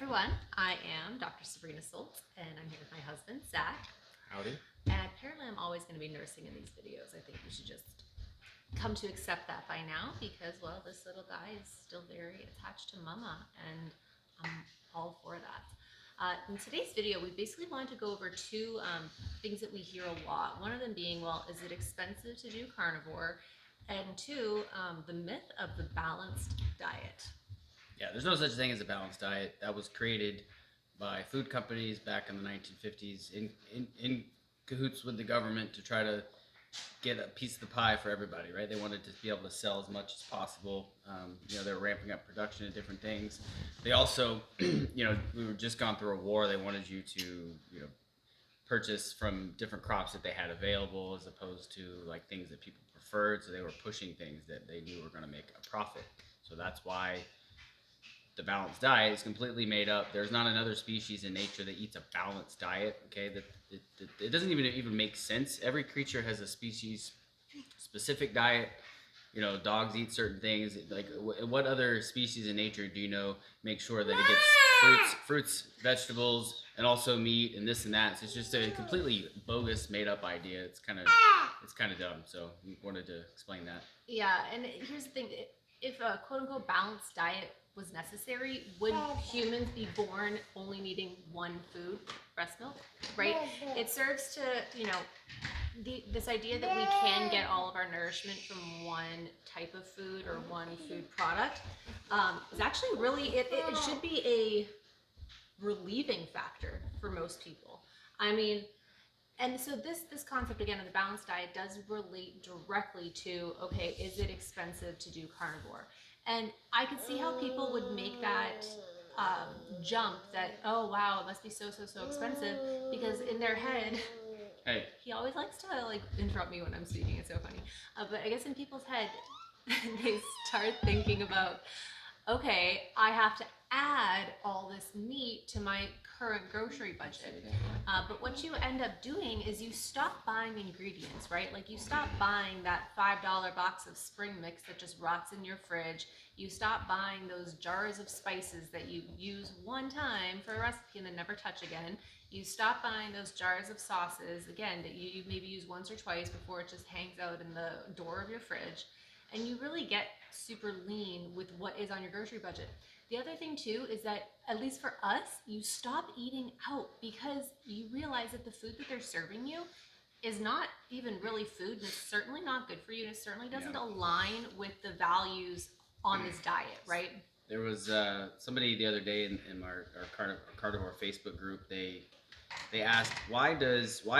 everyone, I am Dr. Sabrina Soltz, and I'm here with my husband, Zach. Howdy. And apparently I'm always going to be nursing in these videos. I think we should just come to accept that by now because, well, this little guy is still very attached to mama, and I'm all for that. In today's video, we basically wanted to go over two things that we hear a lot. One of them being, well, is it expensive to do carnivore? And two, the myth of the balanced diet. Yeah, there's no such thing as a balanced diet. That was created by food companies back in the 1950s in cahoots with the government to try to get a piece of the pie for everybody, right? They wanted to be able to sell as much as possible. They were ramping up production of different things. They also, we were just gone through a war. They wanted you to, purchase from different crops that they had available as opposed to like things that people preferred. So they were pushing things that they knew were going to make a profit. So that's why the balanced diet is completely made up. There's not another species in nature that eats a balanced diet. Okay, it doesn't even make sense. Every creature has a species specific diet. Dogs eat certain things. Like, what other species in nature do you know make sure that it gets fruits, vegetables, and also meat and this and that? So it's just a completely bogus, made up idea. It's kind of dumb. So we wanted to explain that. Yeah, and here's the thing: if a quote unquote balanced diet was necessary, would humans be born only needing one food, breast milk, right? It serves to, this idea that we can get all of our nourishment from one type of food or one food product is actually really, it should be a relieving factor for most people. I mean, and so this concept again of the balanced diet does relate directly to, okay, is it expensive to do carnivore? And I could see how people would make that jump that, oh wow, it must be so expensive, because in their head, hey, he always likes to like interrupt me when I'm speaking. It's so funny. But I guess in people's head, they start thinking about, okay, I have to add all this meat to my current grocery budget. But what you end up doing is you stop buying ingredients, right? Like you stop buying that $5 box of spring mix that just rots in your fridge. You stop buying those jars of spices that you use one time for a recipe and then never touch again. You stop buying those jars of sauces, again, that you maybe use once or twice before it just hangs out in the door of your fridge. And you really get super lean with what is on your grocery budget. The other thing too is that, at least for us, you stop eating out because you realize that the food that they're serving you is not even really food, and it's certainly not good for you, and it certainly doesn't align with the values on this diet, right? There was somebody the other day in our Carnivore Facebook group. They asked, why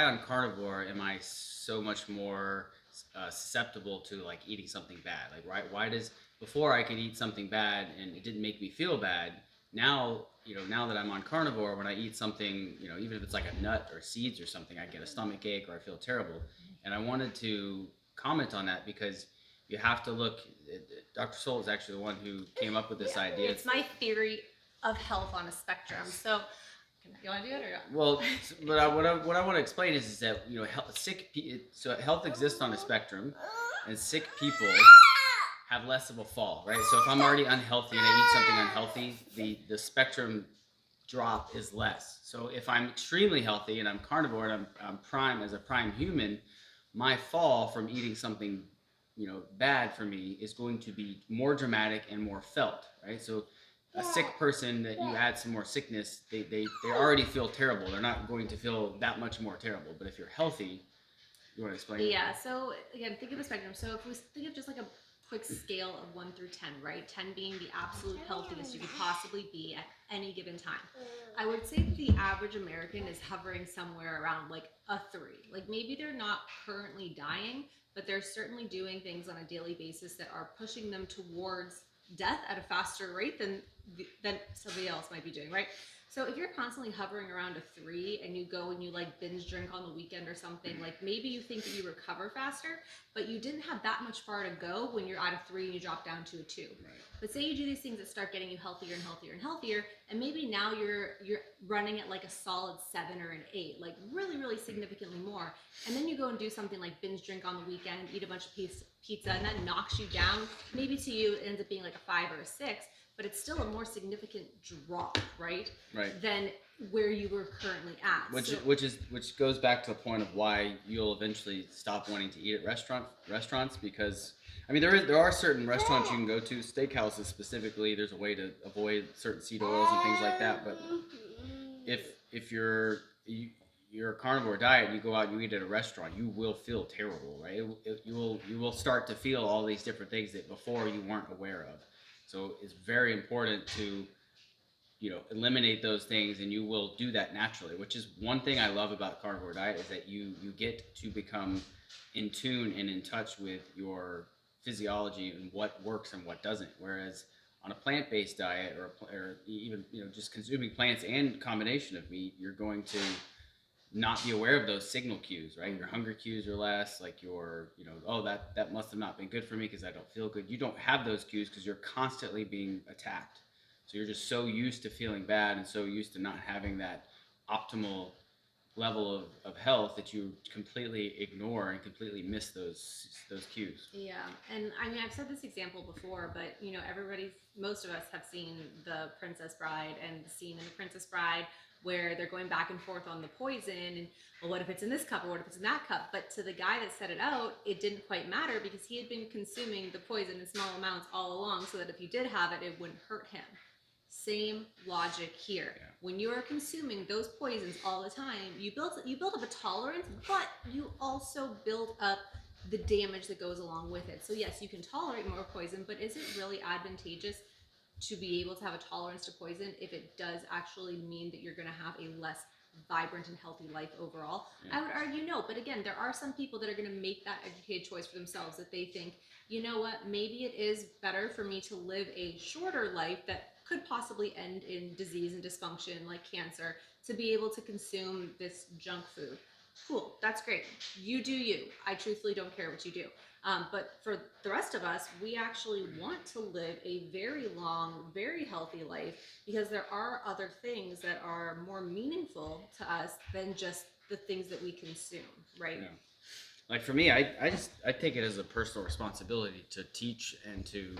on Carnivore am I so much more susceptible to like eating something bad? Like why does, before I could eat something bad and it didn't make me feel bad, now that I'm on Carnivore, when I eat something, even if it's like a nut or seeds or something, I get a stomach ache or I feel terrible. And I wanted to comment on that because you have to look. Dr. Soul is actually the one who came up with this idea. It's my theory of health on a spectrum. So you want to do it or not? Well, but what I want to explain is that health exists on a spectrum, and sick people have less of a fall, right? So if I'm already unhealthy and I eat something unhealthy, the spectrum drop is less. So if I'm extremely healthy and I'm carnivore and I'm prime as a prime human, my fall from eating something bad for me is going to be more dramatic and more felt, right? So a sick person that you add some more sickness, they already feel terrible. They're not going to feel that much more terrible. But if you're healthy, you want to explain? Yeah, so again, think of the spectrum. So if we think of just like a quick scale of 1 through 10, right? 10 being the absolute healthiest you could possibly be at any given time. I would say that the average American is hovering somewhere around like a 3. Like maybe they're not currently dying, but they're certainly doing things on a daily basis that are pushing them towards death at a faster rate than somebody else might be doing, right? So if you're constantly hovering around a 3 and you go and you like binge drink on the weekend or something, like maybe you think that you recover faster, but you didn't have that much far to go when you're at a 3 and you drop down to a 2. Right. But say you do these things that start getting you healthier and healthier and healthier, and maybe now you're running at like a solid 7 or an 8, like really significantly more. And then you go and do something like binge drink on the weekend, eat a bunch of pizza, and that knocks you down. Maybe to you it ends up being like a 5 or a 6. but it's still a more significant drop, right? Right. Than where you were currently at. Which goes back to the point of why you'll eventually stop wanting to eat at restaurants, because I mean there are certain restaurants you can go to, steakhouses specifically. There's a way to avoid certain seed oils and things like that. But if you're a carnivore diet and you go out and you eat at a restaurant, you will feel terrible, right? You will start to feel all these different things that before you weren't aware of. So it's very important to eliminate those things, and you will do that naturally, which is one thing I love about carnivore diet, is that you get to become in tune and in touch with your physiology and what works and what doesn't. Whereas on a plant-based diet, or even just consuming plants and combination of meat, you're going to not be aware of those signal cues, right? Your hunger cues are less, like oh, that must have not been good for me because I don't feel good. You don't have those cues because you're constantly being attacked. So you're just so used to feeling bad and so used to not having that optimal level of health that you completely ignore and completely miss those cues. Yeah, and I mean, I've said this example before, but most of us have seen The Princess Bride, and the scene in The Princess Bride where they're going back and forth on the poison, and well, what if it's in this cup or what if it's in that cup? But to the guy that set it out, it didn't quite matter because he had been consuming the poison in small amounts all along, so that if you did have it, it wouldn't hurt him. Same logic here. Yeah. When you are consuming those poisons all the time, you build up a tolerance, but you also build up the damage that goes along with it. So yes, you can tolerate more poison, but is it really advantageous to be able to have a tolerance to poison if it does actually mean that you're going to have a less vibrant and healthy life overall? Yeah. I would argue no, but again, there are some people that are going to make that educated choice for themselves, that they think, you know what, maybe it is better for me to live a shorter life that could possibly end in disease and dysfunction like cancer, to be able to consume this junk food. Cool, that's great. You do you. I truthfully don't care what you do. But for the rest of us, we actually want to live a very long, very healthy life, because there are other things that are more meaningful to us than just the things that we consume, right? Yeah. Like for me, I take it as a personal responsibility to teach and to,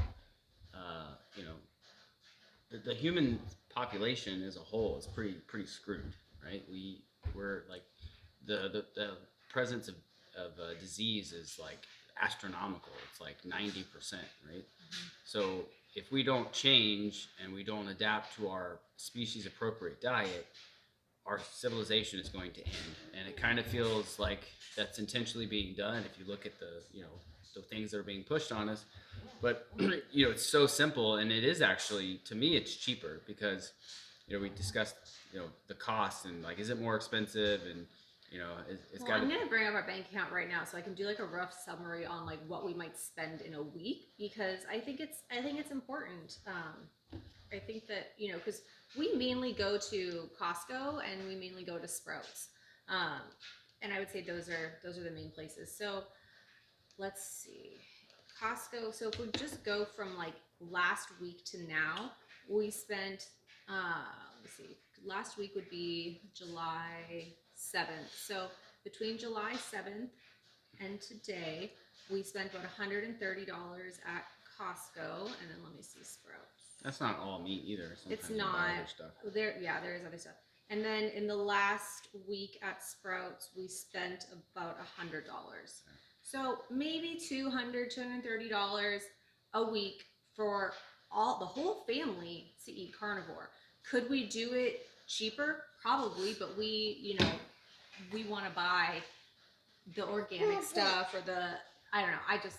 the human population as a whole is pretty screwed, right? We're like the presence of disease is like astronomical. It's like 90%, right? Mm-hmm. So if we don't change and we don't adapt to our species appropriate diet, our civilization is going to end. And it kind of feels like that's intentionally being done if you look at the things that are being pushed on us. But it's so simple, and it is actually, to me, it's cheaper because we discussed the cost, and like, is it more expensive, and it's got. I'm gonna bring up our bank account right now so I can do like a rough summary on like what we might spend in a week, because I think it's important. I think that because we mainly go to Costco and we mainly go to Sprouts, and I would say those are the main places. So let's see. Costco. So if we just go from like last week to now, we spent, let's see, last week would be July 7th. So between July 7th and today, we spent about $130 at Costco, and then let me see, Sprouts. That's not all meat either. Sometimes it's not. Other stuff. There is other stuff. And then in the last week at Sprouts, we spent about $100. Yeah. So maybe $230 a week for the whole family to eat carnivore. Could we do it cheaper? Probably, but we want to buy the organic stuff, or I don't know.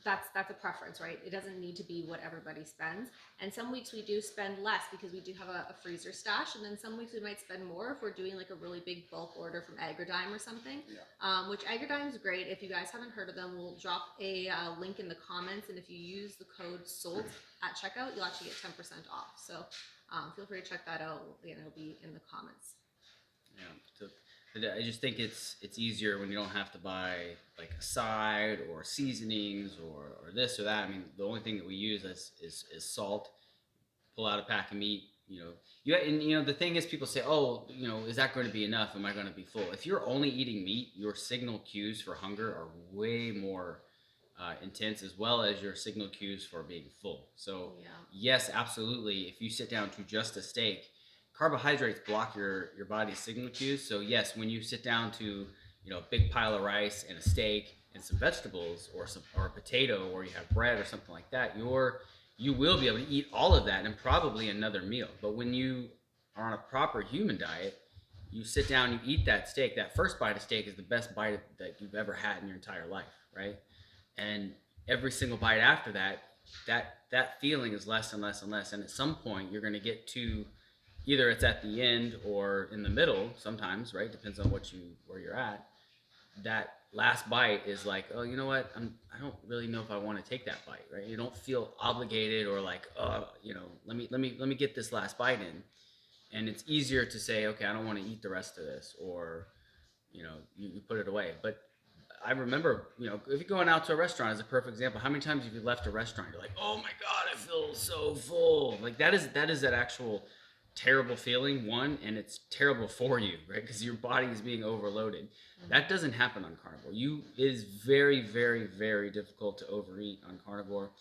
That's a preference, right? It doesn't need to be what everybody spends. And some weeks we do spend less because we do have a freezer stash, and then some weeks we might spend more if we're doing like a really big bulk order from Agridime or something. Yeah. Which Agridime is great. If you guys haven't heard of them, we'll drop a link in the comments, and if you use the code SOLT at checkout, you'll actually get 10% off. So feel free to check that out. It'll be in the comments. Yeah. So I just think it's easier when you don't have to buy like a side or seasonings or this or that. I mean, the only thing that we use is salt. Pull out a pack of meat, the thing is, people say, oh, is that going to be enough? Am I going to be full? If you're only eating meat, your signal cues for hunger are way more intense, as well as your signal cues for being full. So Yeah. yes, absolutely. If you sit down to just a steak, carbohydrates block your body's signal cues. So yes, when you sit down to a big pile of rice and a steak and some vegetables or a potato or you have bread or something like that, you will be able to eat all of that and probably another meal. But when you are on a proper human diet, you sit down, you eat that steak. That first bite of steak is the best bite that you've ever had in your entire life, right? And every single bite after that, that feeling is less and less and less. And at some point, you're going to get to either it's at the end or in the middle. Sometimes, right? Depends on where you're at. That last bite is like, oh, you know what? I don't really know if I want to take that bite, right? You don't feel obligated or like, oh, let me get this last bite in. And it's easier to say, okay, I don't want to eat the rest of this, or you put it away. But I remember, if you're going out to a restaurant, as a perfect example, how many times have you left a restaurant? You're like, oh my god, I feel so full. Like that is that actual terrible feeling. One, and it's terrible for you, right? Because your body is being overloaded. Mm-hmm. That doesn't happen on carnivore. It is very, very, very difficult to overeat on carnivore.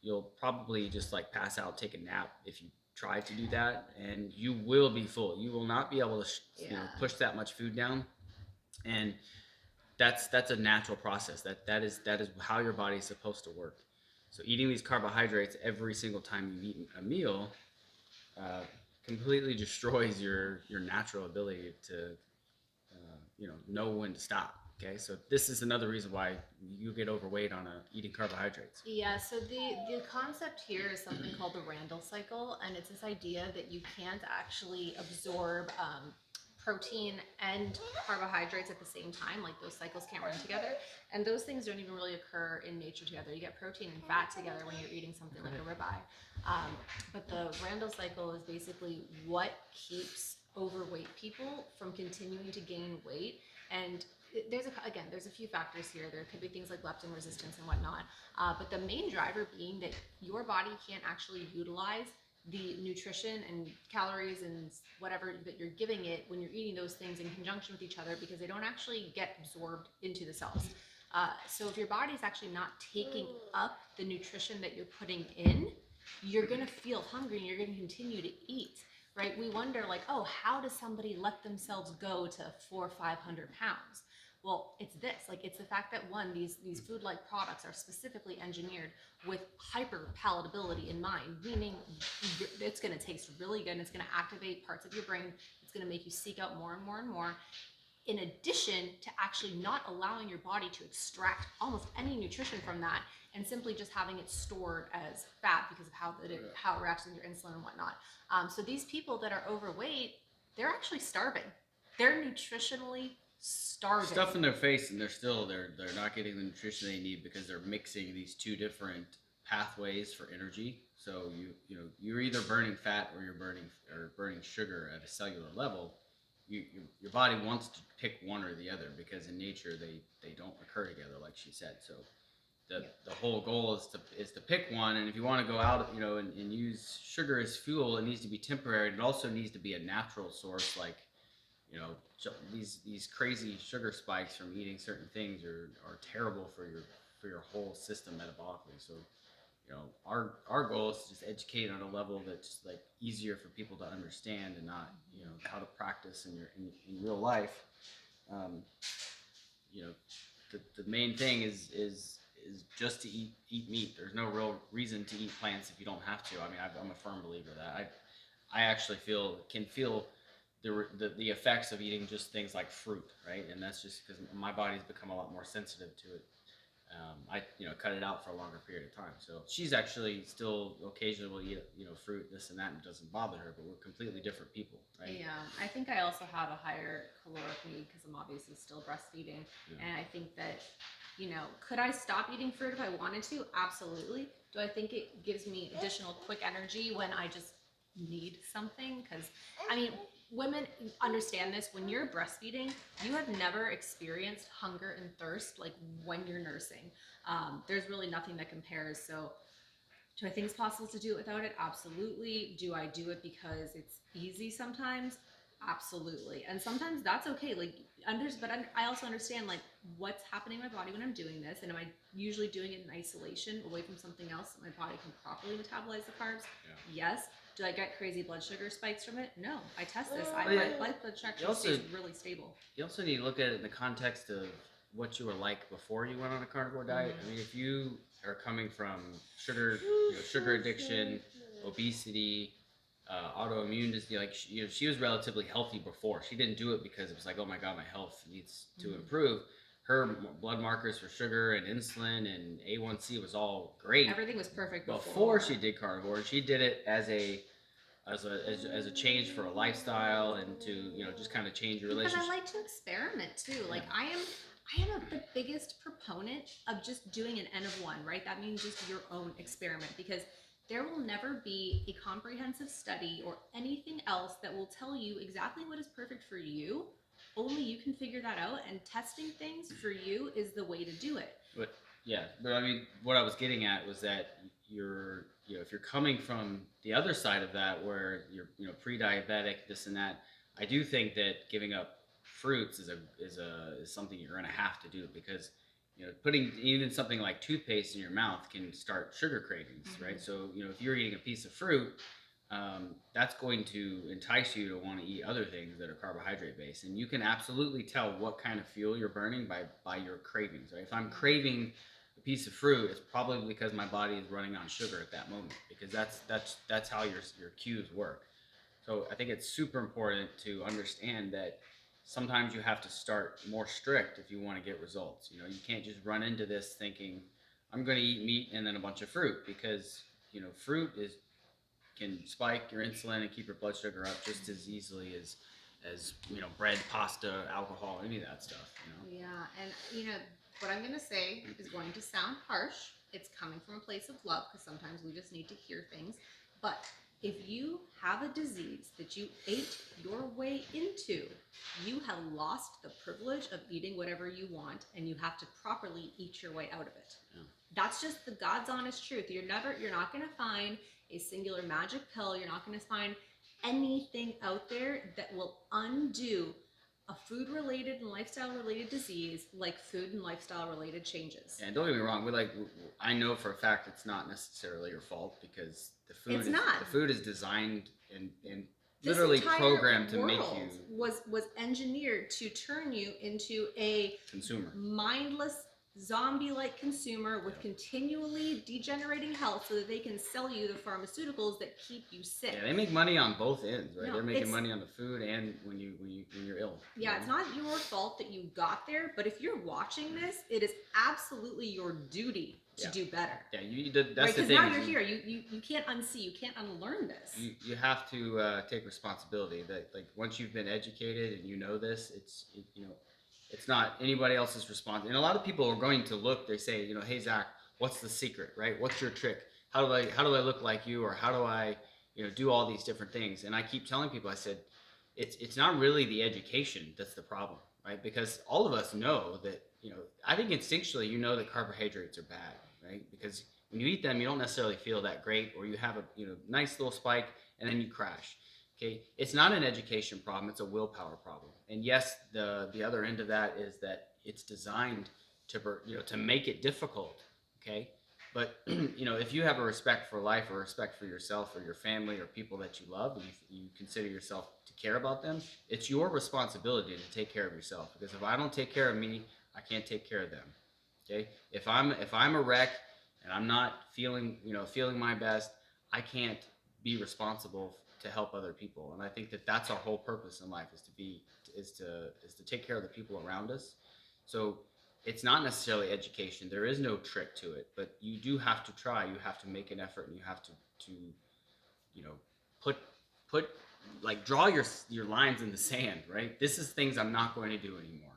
You'll probably just like pass out, take a nap if you try to do that, and you will be full. You will not be able to push that much food down, and that's a natural process. That is how your body is supposed to work. So eating these carbohydrates every single time you eat a meal uh, completely destroys your natural ability to know when to stop. Okay, so this is another reason why you get overweight on eating carbohydrates. Yeah, so the concept here is something called the randle cycle, and it's this idea that you can't actually absorb protein and carbohydrates at the same time. Like those cycles can't run together, and those things don't even really occur in nature together. You get protein and fat together when you're eating something like a ribeye. But the randle cycle is basically what keeps overweight people from continuing to gain weight. And there's a few factors here. There could be things like leptin resistance and whatnot, but the main driver being that your body can't actually utilize the nutrition and calories and whatever that you're giving it when you're eating those things in conjunction with each other, because they don't actually get absorbed into the cells. So if your body's actually not taking up the nutrition that you're putting in, you're going to feel hungry and you're going to continue to eat, right? We wonder like, oh, how does somebody let themselves go to 400 or 500 pounds? Well, it's this. Like, it's the fact that one, these food-like products are specifically engineered with hyper palatability in mind, meaning it's going to taste really good and it's going to activate parts of your brain. It's going to make you seek out more and more and more, in addition to actually not allowing your body to extract almost any nutrition from that and simply just having it stored as fat because of how it reacts with your insulin and whatnot. So these people that are overweight, they're actually starving. They're nutritionally starving. Stuff in their face, and they're not getting the nutrition they need because they're mixing these two different pathways for energy. So you're either burning fat or you're burning sugar at a cellular level. Your body wants to pick one or the other because in nature they don't occur together, like she said. So the whole goal is to pick one, and if you want to go out and use sugar as fuel, it needs to be temporary. It also needs to be a natural source, like these crazy sugar spikes from eating certain things are terrible for your whole system metabolically. So our goal is to just educate on a level that's like easier for people to understand and not how to practice in real life. um, the main thing is just to eat meat. There's no real reason to eat plants if you don't have to. I mean, I'm a firm believer that I actually can feel the effects of eating just things like fruit, right? And that's just because my body's become a lot more sensitive to it. I cut it out for a longer period of time. So she's actually still occasionally will eat fruit, this and that, and it doesn't bother her. But we're completely different people, right? Yeah, I think I also have a higher caloric need because I'm obviously still breastfeeding, and I think that could I stop eating fruit if I wanted to? Absolutely. Do I think it gives me additional quick energy when I just need something? Because I mean, women understand this. When you're breastfeeding, you have never experienced hunger and thirst like when you're nursing. There's really nothing that compares. So do I think it's possible to do it without it? Absolutely. Do I do it because it's easy sometimes? Absolutely. And sometimes that's okay. Like, I also understand like what's happening in my body when I'm doing this, and am I usually doing it in isolation, away from something else that my body can properly metabolize the carbs? Yeah. Yes. Do I get crazy blood sugar spikes from it? No. I test this. Well, yeah, My blood sugar you also stays really stable. you also need to look at it in the context of what you were like before you went on a carnivore diet. I mean, if you are coming from sugar addiction, obesity, autoimmune disease, like she was relatively healthy before. She didn't do it because it was like, oh my god, my health needs to improve. Her blood markers for sugar and insulin and A1C was all great. Everything was perfect before she did carnivore. She did it as a change for a lifestyle and to just kind of change your Because relationship. I like to experiment too. Like Yeah. I am the biggest proponent of just doing an N of one, right? That means just your own experiment, because there will never be a comprehensive study or anything else that will tell you exactly what is perfect for you. Only you can figure that out, and testing things for you is the way to do it. But I mean, what I was getting at was that if you're coming from the other side of that, where you're pre-diabetic, this and that, I do think that giving up fruits is something you're going to have to do, because putting even something like toothpaste in your mouth can start sugar cravings, right? So if you're eating a piece of fruit, that's going to entice you to want to eat other things that are carbohydrate based, and you can absolutely tell what kind of fuel you're burning by your cravings, right? If I'm craving a piece of fruit, it's probably because my body is running on sugar at that moment, because that's how your cues work. So I think it's super important to understand that sometimes you have to start more strict if you want to get results. You can't just run into this thinking I'm going to eat meat and then a bunch of fruit, because fruit can spike your insulin and keep your blood sugar up just as easily as bread, pasta, alcohol, any of that stuff. Yeah, and what I'm gonna say is going to sound harsh. It's coming from a place of love, because sometimes we just need to hear things. But if you have a disease that you ate your way into, you have lost the privilege of eating whatever you want, and you have to properly eat your way out of it. Yeah. That's just the God's honest truth. You're not gonna find a singular magic pill. You're not gonna find anything out there that will undo a food related and lifestyle related disease like food and lifestyle related changes. And don't get me wrong, I know for a fact it's not necessarily your fault, because the food is designed and literally programmed to make you was engineered to turn you into a consumer, mindless zombie-like consumer with continually degenerating health, so that they can sell you the pharmaceuticals that keep you sick. Yeah, they make money on both ends, right? No, they're making money on the food and when you're ill. Yeah, it's not your fault that you got there, but if you're watching this, it is absolutely your duty to do better. Yeah, that's right? the thing. Because now you're here. You can't unsee. You can't unlearn this. You have to take responsibility. That, like, once you've been educated and you know this, it's not anybody else's responsibility. And a lot of people are going to look. They say, hey Zach, what's the secret, right? What's your trick? How do I look like you, or how do I do all these different things? And I keep telling people, I said, it's not really the education that's the problem, right? Because all of us know that, I think instinctually that carbohydrates are bad, right? Because when you eat them, you don't necessarily feel that great, or you have a nice little spike and then you crash. Okay, it's not an education problem; it's a willpower problem. And yes, the other end of that is that it's designed to make it difficult. Okay, but if you have a respect for life, or respect for yourself or your family or people that you love, and you consider yourself to care about them, it's your responsibility to take care of yourself. Because if I don't take care of me, I can't take care of them. Okay, if I'm a wreck and I'm not feeling my best, I can't be responsible to help other people. And I think that that's our whole purpose in life, is to take care of the people around us. So it's not necessarily education. There is no trick to it, but you do have to try. You have to make an effort, and you have to put like draw your lines in the sand. Right? This is things I'm not going to do anymore.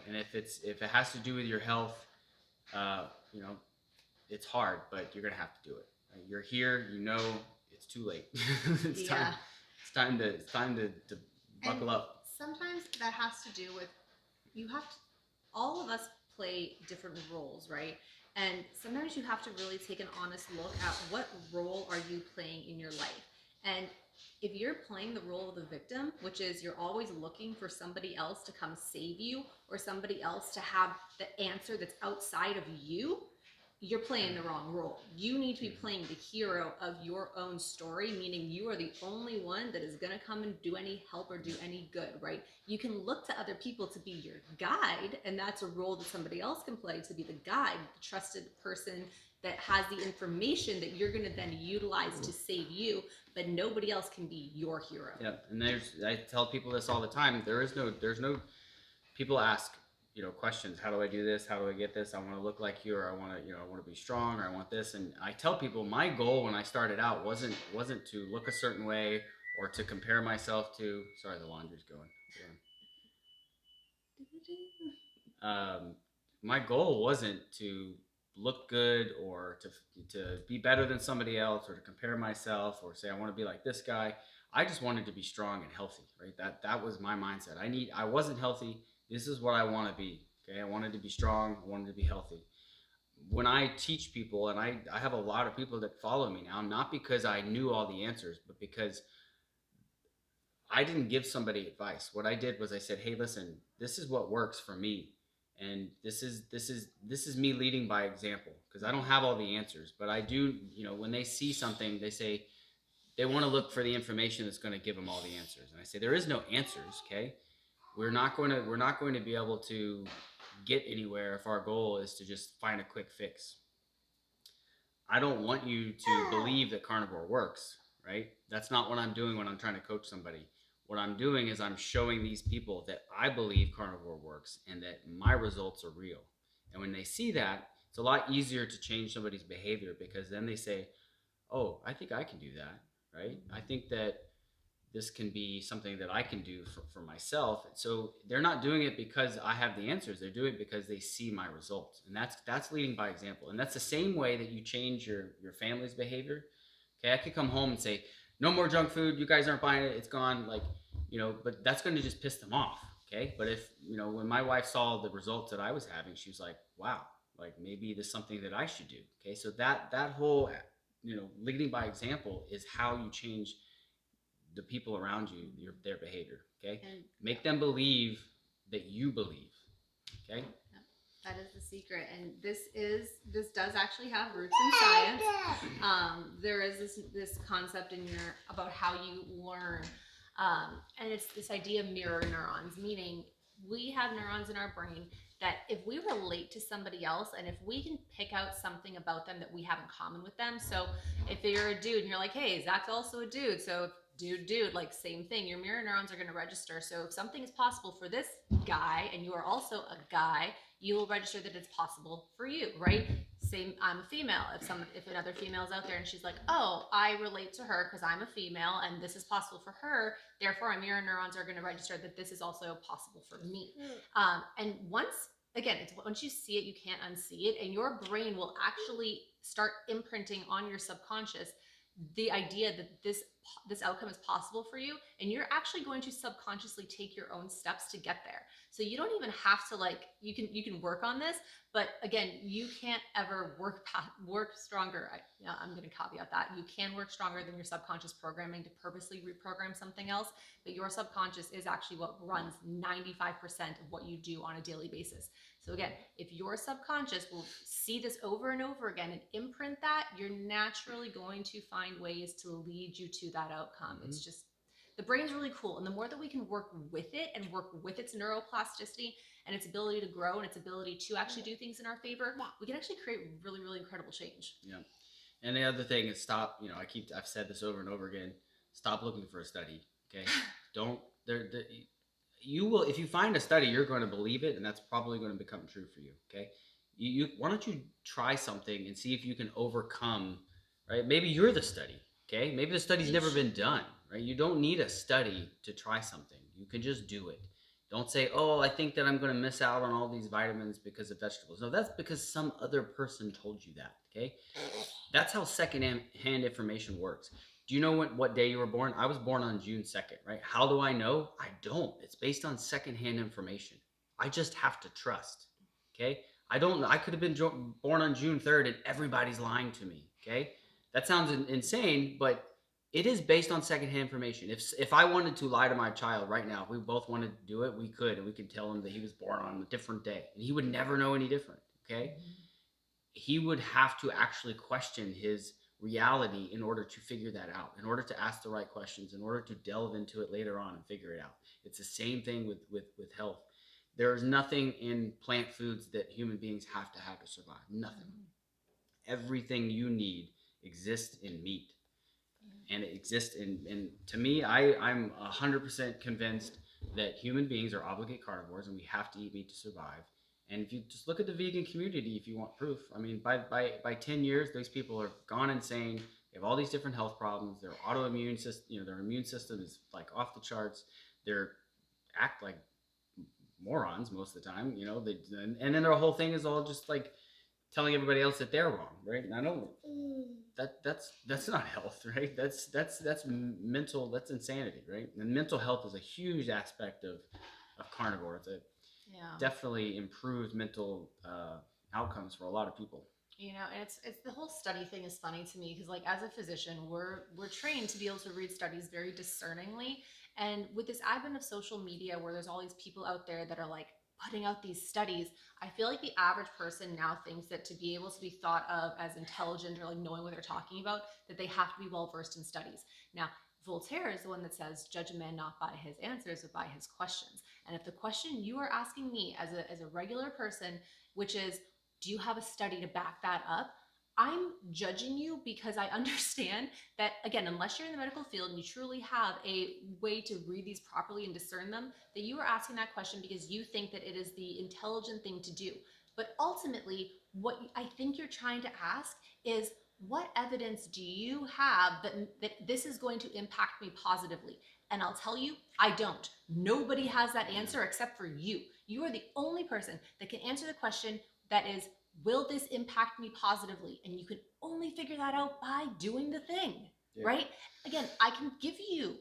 And if it has to do with your health, it's hard, but you're gonna have to do it. Right? You're here. It's too late. It's time to buckle up. Sometimes that has to do with all of us play different roles, right? And sometimes you have to really take an honest look at what role are you playing in your life. And if you're playing the role of the victim, which is you're always looking for somebody else to come save you or somebody else to have the answer that's outside of you, you're playing the wrong role. You need to be playing the hero of your own story, meaning you are the only one that is going to come and do any help or do any good, right? You can look to other people to be your guide, and that's a role that somebody else can play, to be the guide, the trusted person that has the information that you're going to then utilize to save you, but nobody else can be your hero. Yeah, and I tell people this all the time. There's no. People ask, questions. How do I do this? How do I get this? I want to look like you, or I want to, I want to be strong, or I want this. And I tell people my goal when I started out wasn't to look a certain way or to compare myself to. Sorry, the laundry's going. My goal wasn't to look good or to be better than somebody else or to compare myself or say I want to be like this guy. I just wanted to be strong and healthy, right? That was my mindset. I wasn't healthy. This is what I want to be. Okay, I wanted to be strong. I wanted to be healthy. When I teach people, and I have a lot of people that follow me now, not because I knew all the answers, but because I didn't give somebody advice. What I did was I said, "Hey, listen, this is what works for me, and this is me leading by example because I don't have all the answers, but I do. When they see something, they say they want to look for the information that's going to give them all the answers. And I say there is no answers. Okay, we're not going to be able to get anywhere if our goal is to just find a quick fix. I don't want you to believe that carnivore works, right? That's not what I'm doing when I'm trying to coach somebody. What I'm doing is I'm showing these people that I believe carnivore works and that my results are real. And when they see that, it's a lot easier to change somebody's behavior because then they say, "Oh, I think I can do that," right? I think that this can be something that I can do for myself. So they're not doing it because I have the answers. They're doing it because they see my results. And that's leading by example. And that's the same way that you change your family's behavior. Okay, I could come home and say, "No more junk food. You guys aren't buying it. It's gone." But that's going to just piss them off. Okay, but if when my wife saw the results that I was having, she was like, "Wow, like maybe this is something that I should do." Okay, so that whole leading by example is how you change the people around you, their behavior. Okay, And make them believe that you believe. Okay, that is the secret, and this does actually have roots in science. There is this concept in your about how you learn, and it's this idea of mirror neurons, meaning we have neurons in our brain that if we relate to somebody else and if we can pick out something about them that we have in common with them. So if you're a dude and you're like, "Hey, Zach's also a dude," so dude, like same thing, your mirror neurons are going to register. So if something is possible for this guy and you are also a guy, you will register that it's possible for you, right? Same, I'm a female. If another female's out there and she's like, "Oh, I relate to her because I'm a female and this is possible for her, therefore my mirror neurons are going to register that this is also possible for me." And once you see it, you can't unsee it, and your brain will actually start imprinting on your subconscious the idea that this outcome is possible for you, and you're actually going to subconsciously take your own steps to get there. So you don't even have to you can work on this, but again, you can't ever work stronger. I'm going to caveat that you can work stronger than your subconscious programming to purposely reprogram something else, but your subconscious is actually what runs 95% of what you do on a daily basis. So again, if your subconscious will see this over and over again and imprint that, you're naturally going to find ways to lead you to that outcome. Mm-hmm. It's just, the brain's really cool. And the more that we can work with it and work with its neuroplasticity and its ability to grow and its ability to actually do things in our favor, we can actually create really, really incredible change. Yeah. And the other thing is stop, I've said this over and over again, stop looking for a study. Okay. Don't, you will, if you find a study, you're going to believe it, and that's probably going to become true for you. Okay. Why don't you try something and see if you can overcome, right? Maybe you're the study. Okay. Maybe the study's never been done, right? You don't need a study to try something. You can just do it. Don't say, "Oh, I think that I'm going to miss out on all these vitamins because of vegetables." No, that's because some other person told you that. Okay. That's how second-hand information works. Do you know what day you were born? I was born on June 2nd, right? How do I know? I don't. It's based on second-hand information. I just have to trust. Okay. I don't know. I could have been born on June 3rd and everybody's lying to me. Okay. That sounds insane, but it is based on secondhand information. If I wanted to lie to my child right now, if we both wanted to do it, we could, and we could tell him that he was born on a different day, and he would never know any different. Okay, he would have to actually question his reality in order to figure that out, in order to ask the right questions, in order to delve into it later on and figure it out. It's the same thing with health. There's nothing in plant foods that human beings have to survive. Nothing. Everything you need exists in meat, and it exists in to me, I'm 100% convinced that human beings are obligate carnivores and we have to eat meat to survive. And if you just look at the vegan community, if you want proof, I mean, by 10 years these people are gone insane. They have all these different health problems. Their autoimmune system, their immune system is like off the charts. They're act like morons most of the time, and then their whole thing is all just like telling everybody else that they're wrong, right? And I know that's not health, right? That's mental. That's insanity, right? And mental health is a huge aspect of carnivore. It's a definitely improves mental outcomes for a lot of people. And it's the whole study thing is funny to me because, like, as a physician, we're trained to be able to read studies very discerningly. And with this advent of social media, where there's all these people out there that are like putting out these studies, I feel like the average person now thinks that to be able to be thought of as intelligent or like knowing what they're talking about, that they have to be well versed in studies. Now, Voltaire is the one that says, "Judge a man not by his answers, but by his questions." And if the question you are asking me as a regular person, which is, do you have a study to back that up? I'm judging you because I understand that, again, unless you're in the medical field and you truly have a way to read these properly and discern them, that you are asking that question because you think that it is the intelligent thing to do. But ultimately, what I think you're trying to ask is, what evidence do you have that this is going to impact me positively? And I'll tell you, I don't. Nobody has that answer except for you. You are the only person that can answer the question that is, will this impact me positively? And you can only figure that out by doing the thing, right? Again, I can give you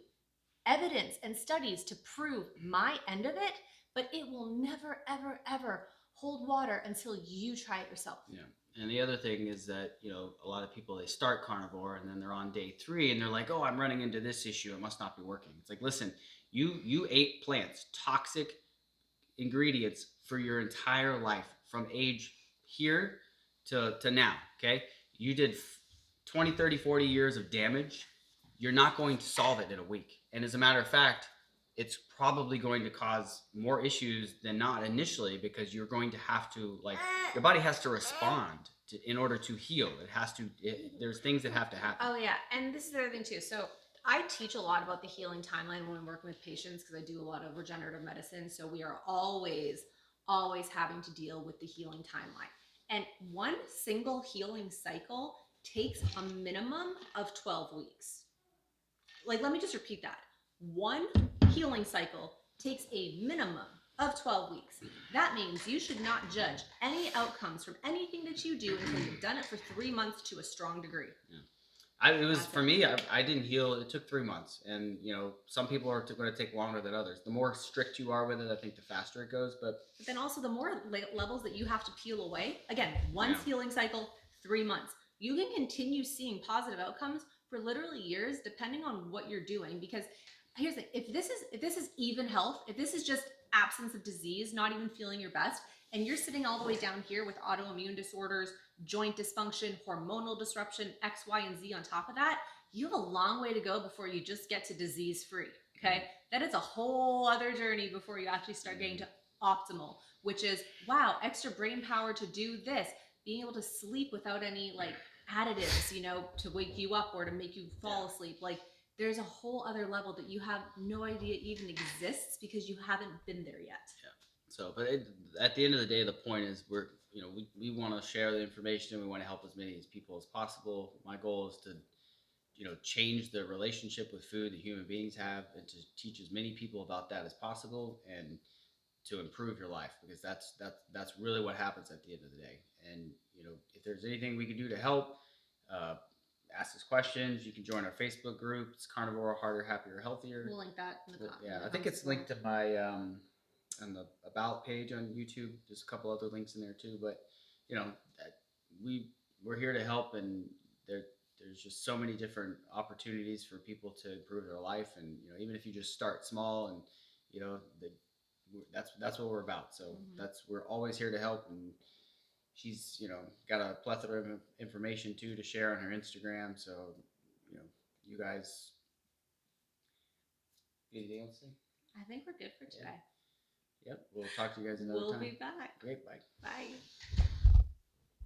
evidence and studies to prove my end of it, but it will never, ever, ever hold water until you try it yourself. Yeah. And the other thing is that, a lot of people, they start carnivore and then they're on day 3 and they're like, oh, I'm running into this issue. It must not be working. It's like, listen, you ate plants, toxic ingredients for your entire life from age here to now. Okay. You did 20, 30, 40 years of damage. You're not going to solve it in a week. And as a matter of fact, it's probably going to cause more issues than not initially, because you're going to have to, like, your body has to respond in order to heal. There's things that have to happen. Oh yeah, and this is the other thing too. So I teach a lot about the healing timeline when I'm working with patients because I do a lot of regenerative medicine. So we are always having to deal with the healing timeline. And one single healing cycle takes a minimum of 12 weeks. Like, let me just repeat that. One healing cycle takes a minimum of 12 weeks. That means you should not judge any outcomes from anything that you do until you've done it for 3 months to a strong degree. Yeah. It was for me. I didn't heal. It took 3 months, and some people are going to take longer than others. The more strict you are with it, I think the faster it goes. But then also the more levels that you have to peel away. Again, one healing cycle, 3 months. You can continue seeing positive outcomes for literally years, depending on what you're doing. Because here's the thing: if this is even health, if this is just absence of disease, not even feeling your best, and you're sitting all the way down here with autoimmune disorders, joint dysfunction, hormonal disruption, X, Y, and Z on top of that, you have a long way to go before you just get to disease free. Okay, that is a whole other journey before you actually start getting to optimal, which is, wow, extra brain power to do this, being able to sleep without any like additives, to wake you up or to make you fall asleep. Like, there's a whole other level that you have no idea even exists because you haven't been there yet. Yeah. So, but at the end of the day, the point is we want to share the information, and we want to help as many people as possible. My goal is to change the relationship with food that human beings have, and to teach as many people about that as possible, and to improve your life, because that's really what happens at the end of the day. And if there's anything we can do to help, ask us questions. You can join our Facebook group. It's Carnivore, Harder, Happier, Healthier. We'll link that in the comments. Yeah, I think it's linked to my on the about page on YouTube. There's a couple other links in there too. But we're here to help, and there's just so many different opportunities for people to improve their life, and even if you just start small, and that's what we're about. So we're always here to help, and she's got a plethora of information too to share on her Instagram. So you guys, anything else to say? I think we're good for today. Yep, we'll talk to you guys another time. We'll be back. Great, bye. Bye.